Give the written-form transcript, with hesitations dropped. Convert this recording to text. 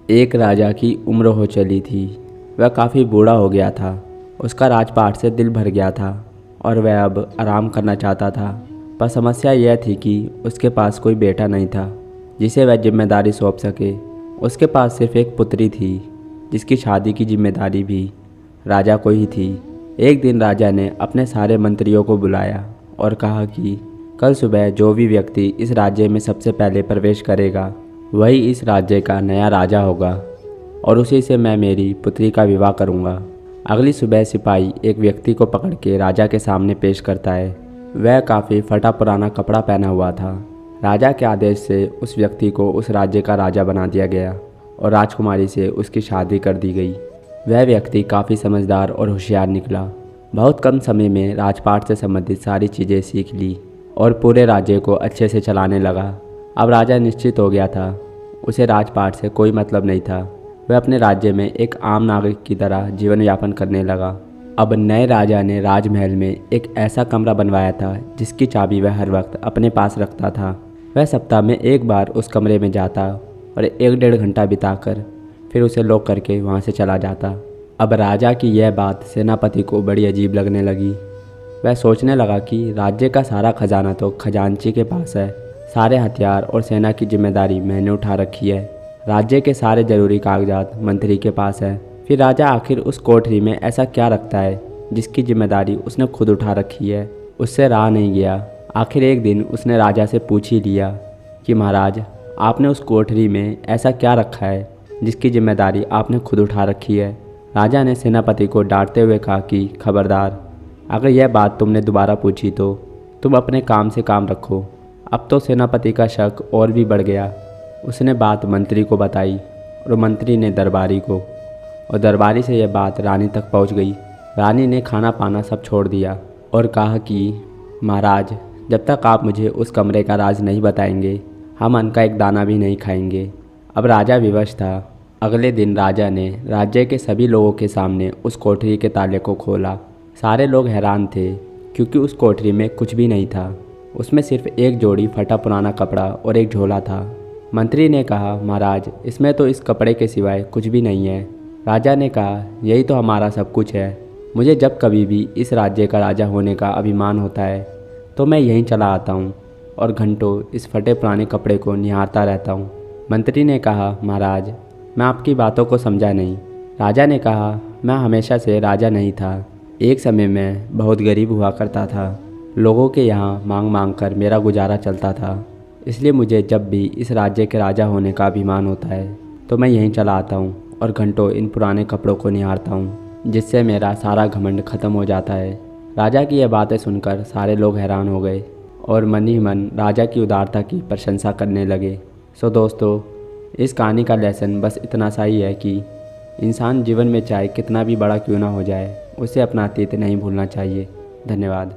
एक राजा की उम्र हो चली थी। वह काफ़ी बूढ़ा हो गया था। उसका राजपाट से दिल भर गया था और वह अब आराम करना चाहता था। पर समस्या यह थी कि उसके पास कोई बेटा नहीं था जिसे वह जिम्मेदारी सौंप सके। उसके पास सिर्फ एक पुत्री थी जिसकी शादी की जिम्मेदारी भी राजा को ही थी। एक दिन राजा ने अपने सारे मंत्रियों को बुलाया और कहा कि कल सुबह जो भी व्यक्ति इस राज्य में सबसे पहले प्रवेश करेगा वही इस राज्य का नया राजा होगा और उसी से मैं मेरी पुत्री का विवाह करूंगा। अगली सुबह सिपाही एक व्यक्ति को पकड़ के राजा के सामने पेश करता है। वह काफ़ी फटा पुराना कपड़ा पहना हुआ था। राजा के आदेश से उस व्यक्ति को उस राज्य का राजा बना दिया गया और राजकुमारी से उसकी शादी कर दी गई। वह व्यक्ति काफ़ी समझदार और होशियार निकला। बहुत कम समय में राजपाट से संबंधित सारी चीज़ें सीख ली और पूरे राज्य को अच्छे से चलाने लगा। अब राजा निश्चित हो गया था, उसे राजपाट से कोई मतलब नहीं था। वह अपने राज्य में एक आम नागरिक की तरह जीवन यापन करने लगा। अब नए राजा ने राजमहल में एक ऐसा कमरा बनवाया था जिसकी चाबी वह हर वक्त अपने पास रखता था। वह सप्ताह में एक बार उस कमरे में जाता और 1-1.5 घंटा बिताकर फिर उसे लॉक करके वहाँ से चला जाता। अब राजा की यह बात सेनापति को बड़ी अजीब लगने लगी। वह सोचने लगा कि राज्य का सारा खजाना तो खजांची के पास है, सारे हथियार और सेना की जिम्मेदारी मैंने उठा रखी है, राज्य के सारे जरूरी कागजात मंत्री के पास है। फिर राजा आखिर उस कोठरी में ऐसा क्या रखता है जिसकी जिम्मेदारी उसने खुद उठा रखी है। उससे रहा नहीं गया। आखिर एक दिन उसने राजा से पूछ ही लिया कि महाराज, आपने उस कोठरी में ऐसा क्या रखा है जिसकी जिम्मेदारी आपने खुद उठा रखी है। राजा ने सेनापति को डांटते हुए कहा कि खबरदार, अगर यह बात तुमने दोबारा पूछी तो तुम अपने काम से काम रखो। अब तो सेनापति का शक और भी बढ़ गया। उसने बात मंत्री को बताई और मंत्री ने दरबारी को, और दरबारी से यह बात रानी तक पहुंच गई। रानी ने खाना पाना सब छोड़ दिया और कहा कि महाराज, जब तक आप मुझे उस कमरे का राज नहीं बताएंगे हम अन्न का एक दाना भी नहीं खाएंगे। अब राजा विवश था। अगले दिन राजा ने राज्य के सभी लोगों के सामने उस कोठरी के ताले को खोला। सारे लोग हैरान थे क्योंकि उस कोठरी में कुछ भी नहीं था। उसमें सिर्फ एक जोड़ी फटा पुराना कपड़ा और एक झोला था। मंत्री ने कहा, महाराज, इसमें तो इस कपड़े के सिवाय कुछ भी नहीं है। राजा ने कहा, यही तो हमारा सब कुछ है। मुझे जब कभी भी इस राज्य का राजा होने का अभिमान होता है तो मैं यहीं चला आता हूँ और घंटों इस फटे पुराने कपड़े को निहारता रहता हूँ। मंत्री ने कहा, महाराज, मैं आपकी बातों को समझा नहीं। राजा ने कहा, मैं हमेशा से राजा नहीं था। एक समय में बहुत गरीब हुआ करता था। लोगों के यहाँ मांग मांग कर मेरा गुजारा चलता था। इसलिए मुझे जब भी इस राज्य के राजा होने का अभिमान होता है तो मैं यहीं चला आता हूँ और घंटों इन पुराने कपड़ों को निहारता हूँ, जिससे मेरा सारा घमंड खत्म हो जाता है। राजा की यह बातें सुनकर सारे लोग हैरान हो गए और मन ही मन राजा की उदारता की प्रशंसा करने लगे। सो दोस्तों, इस कहानी का लेसन बस इतना सा ही है कि इंसान जीवन में चाहे कितना भी बड़ा क्यों ना हो जाए, उसे अपना अतीत नहीं भूलना चाहिए। धन्यवाद।